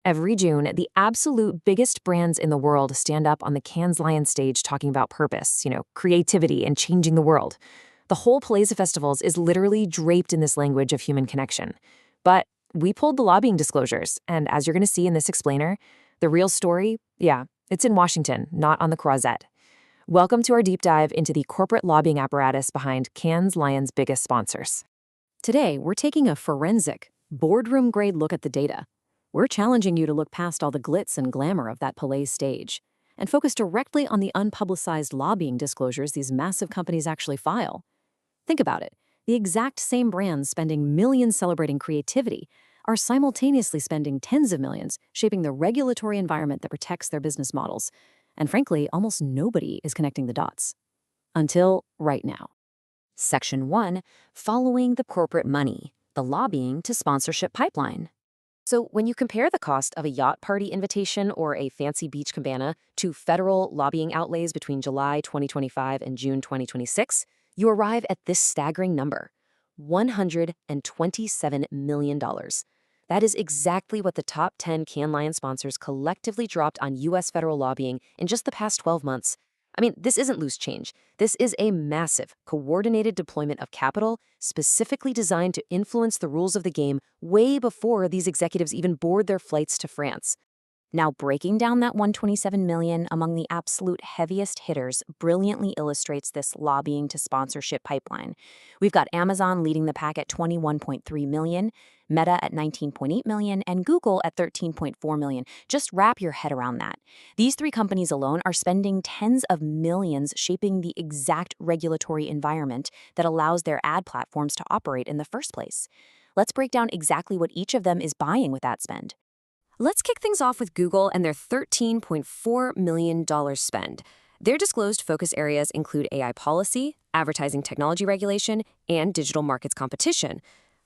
Every June, the absolute biggest brands in the world stand up on the Cannes Lions stage talking about purpose, creativity, and changing the world. The whole Palooza Festivals is literally draped in this language of human connection. But we pulled the lobbying disclosures, and as you're going to see in this explainer, the real story, it's in Washington, not on the Croisette. Welcome to our deep dive into the corporate lobbying apparatus behind Cannes Lions' biggest sponsors. Today, we're taking a forensic, boardroom-grade look at the data. We're challenging you to look past all the glitz and glamour of that Palais stage and focus directly on the unpublicized lobbying disclosures these massive companies actually file. Think about it. The exact same brands spending millions celebrating creativity are simultaneously spending tens of millions shaping the regulatory environment that protects their business models. And frankly, almost nobody is connecting the dots. Until right now. Section 1, Following the Corporate Money, the Lobbying to Sponsorship Pipeline. So when you compare the cost of a yacht party invitation or a fancy beach cabana to federal lobbying outlays between July 2025 and June 2026, you arrive at this staggering number, $127 million. That is exactly what the top 10 Cannes Lions sponsors collectively dropped on U.S. federal lobbying in just the past 12 months. I mean, this isn't loose change. This is a massive, coordinated deployment of capital specifically designed to influence the rules of the game way before these executives even board their flights to France. Now, breaking down that $127 million among the absolute heaviest hitters brilliantly illustrates this lobbying to sponsorship pipeline. We've got Amazon leading the pack at $21.3 million, Meta at $19.8 million, and Google at $13.4 million. Just wrap your head around that. These three companies alone are spending tens of millions shaping the exact regulatory environment that allows their ad platforms to operate in the first place. Let's break down exactly what each of them is buying with that spend. Let's kick things off with Google and their $13.4 million spend. Their disclosed focus areas include AI policy, advertising technology regulation, and digital markets competition.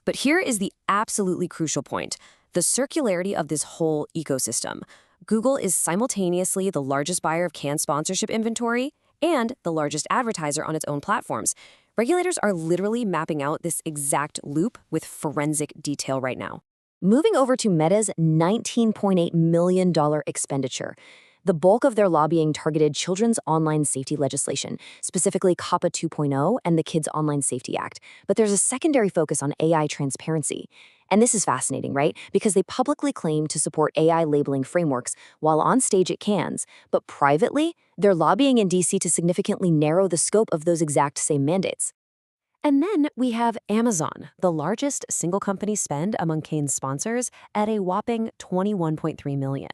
But here is the absolutely crucial point, the circularity of this whole ecosystem. Google is simultaneously the largest buyer of Cannes sponsorship inventory and the largest advertiser on its own platforms. Regulators are literally mapping out this exact loop with forensic detail right now. Moving over to Meta's $19.8 million expenditure. The bulk of their lobbying targeted children's online safety legislation, specifically COPPA 2.0 and the Kids Online Safety Act. But there's a secondary focus on AI transparency. And this is fascinating, right? Because they publicly claim to support AI labeling frameworks while on stage at Cannes, but privately, they're lobbying in DC to significantly narrow the scope of those exact same mandates. And then we have Amazon, the largest single company spend among Cannes sponsors at a whopping $21.3 million.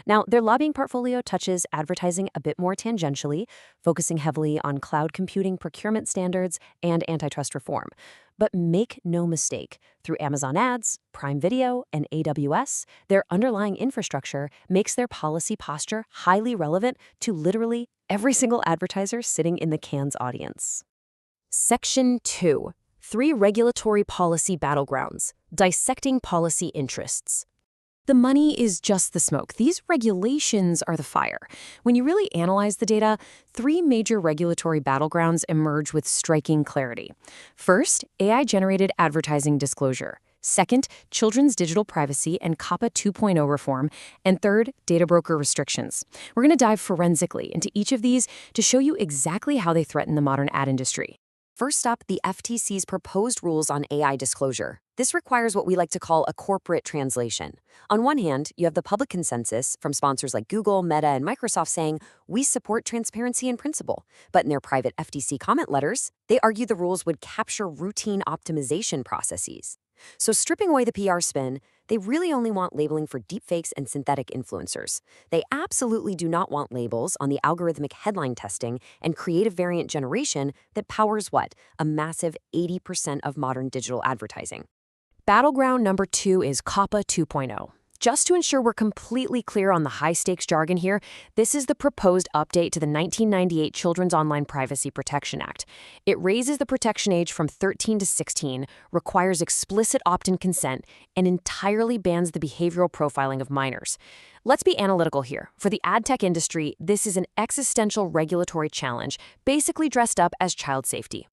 Now, their lobbying portfolio touches advertising a bit more tangentially, focusing heavily on cloud computing procurement standards and antitrust reform. But make no mistake, through Amazon Ads, Prime Video, and AWS, their underlying infrastructure makes their policy posture highly relevant to literally every single advertiser sitting in the Cannes audience. Section 2. 3 Regulatory Policy Battlegrounds. Dissecting Policy Interests. The money is just the smoke. These regulations are the fire. When you really analyze the data, 3 major regulatory battlegrounds emerge with striking clarity. First, AI-generated advertising disclosure. Second, children's digital privacy and COPPA 2.0 reform. And third, data broker restrictions. We're going to dive forensically into each of these to show you exactly how they threaten the modern ad industry. First up, the FTC's proposed rules on AI disclosure. This requires what we like to call a corporate translation. On one hand, you have the public consensus from sponsors like Google, Meta, and Microsoft saying, we support transparency in principle. But in their private FTC comment letters, they argue the rules would capture routine optimization processes. So stripping away the PR spin, they really only want labeling for deepfakes and synthetic influencers. They absolutely do not want labels on the algorithmic headline testing and creative variant generation that powers what? A massive 80% of modern digital advertising. Battleground number 2 is COPPA 2.0. Just to ensure we're completely clear on the high-stakes jargon here, this is the proposed update to the 1998 Children's Online Privacy Protection Act. It raises the protection age from 13 to 16, requires explicit opt-in consent, and entirely bans the behavioral profiling of minors. Let's be analytical here. For the ad tech industry, this is an existential regulatory challenge, basically dressed up as child safety.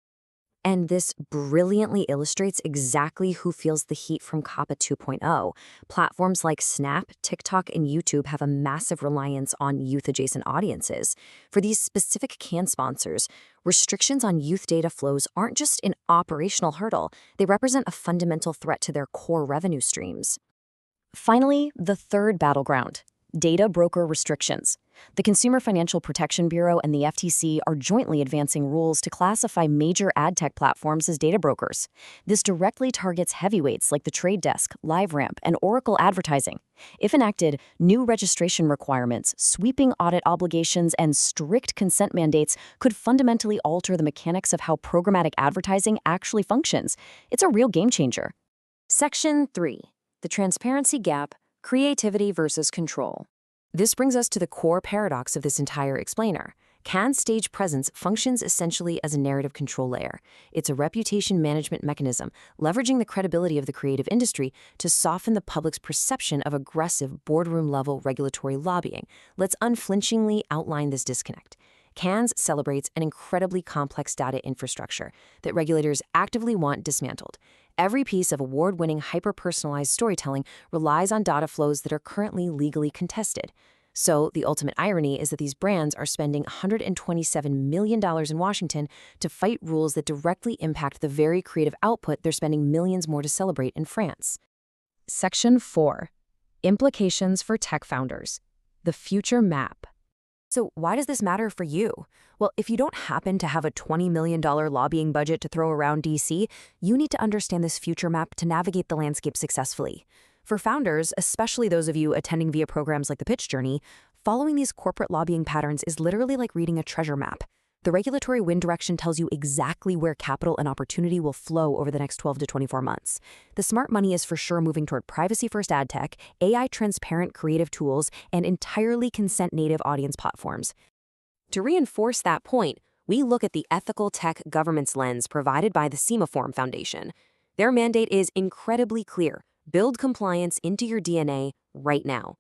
And this brilliantly illustrates exactly who feels the heat from COPPA 2.0. Platforms like Snap, TikTok, and YouTube have a massive reliance on youth-adjacent audiences. For these specific can sponsors, restrictions on youth data flows aren't just an operational hurdle, they represent a fundamental threat to their core revenue streams. Finally, the third battleground: data broker restrictions. The Consumer Financial Protection Bureau and the FTC are jointly advancing rules to classify major ad tech platforms as data brokers. This directly targets heavyweights like The Trade Desk, LiveRamp, and Oracle Advertising. If enacted, new registration requirements, sweeping audit obligations, and strict consent mandates could fundamentally alter the mechanics of how programmatic advertising actually functions. It's a real game changer. Section 3. The transparency gap: creativity versus control. This brings us to the core paradox of this entire explainer. Cannes' stage presence functions essentially as a narrative control layer. It's a reputation management mechanism, leveraging the credibility of the creative industry to soften the public's perception of aggressive boardroom-level regulatory lobbying. Let's unflinchingly outline this disconnect. Cannes celebrates an incredibly complex data infrastructure that regulators actively want dismantled. Every piece of award-winning hyper-personalized storytelling relies on data flows that are currently legally contested. So the ultimate irony is that these brands are spending $127 million in Washington to fight rules that directly impact the very creative output they're spending millions more to celebrate in France. Section 4. Implications for tech founders: the future map. So why does this matter for you? Well, if you don't happen to have a $20 million lobbying budget to throw around DC, you need to understand this future map to navigate the landscape successfully. For founders, especially those of you attending via programs like the Pitch Journey, following these corporate lobbying patterns is literally like reading a treasure map. The regulatory wind direction tells you exactly where capital and opportunity will flow over the next 12 to 24 months. The smart money is for sure moving toward privacy-first ad tech, AI-transparent creative tools, and entirely consent-native audience platforms. To reinforce that point, we look at the ethical tech governance lens provided by the Semaphore Foundation. Their mandate is incredibly clear: build compliance into your DNA right now.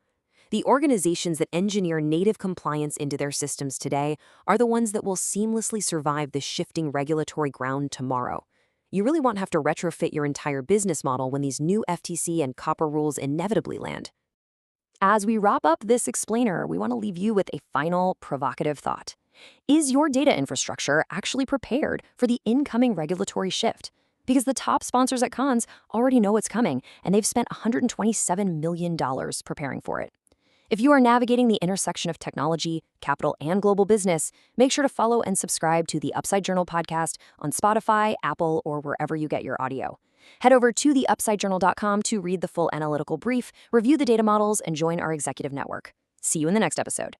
The organizations that engineer native compliance into their systems today are the ones that will seamlessly survive the shifting regulatory ground tomorrow. You really won't have to retrofit your entire business model when these new FTC and COPPA rules inevitably land. As we wrap up this explainer, we want to leave you with a final provocative thought. Is your data infrastructure actually prepared for the incoming regulatory shift? Because the top sponsors at Cannes already know it's coming, and they've spent $127 million preparing for it. If you are navigating the intersection of technology, capital, and global business, make sure to follow and subscribe to the Upside Journal podcast on Spotify, Apple, or wherever you get your audio. Head over to theupsidejournal.com to read the full analytical brief, review the data models, and join our executive network. See you in the next episode.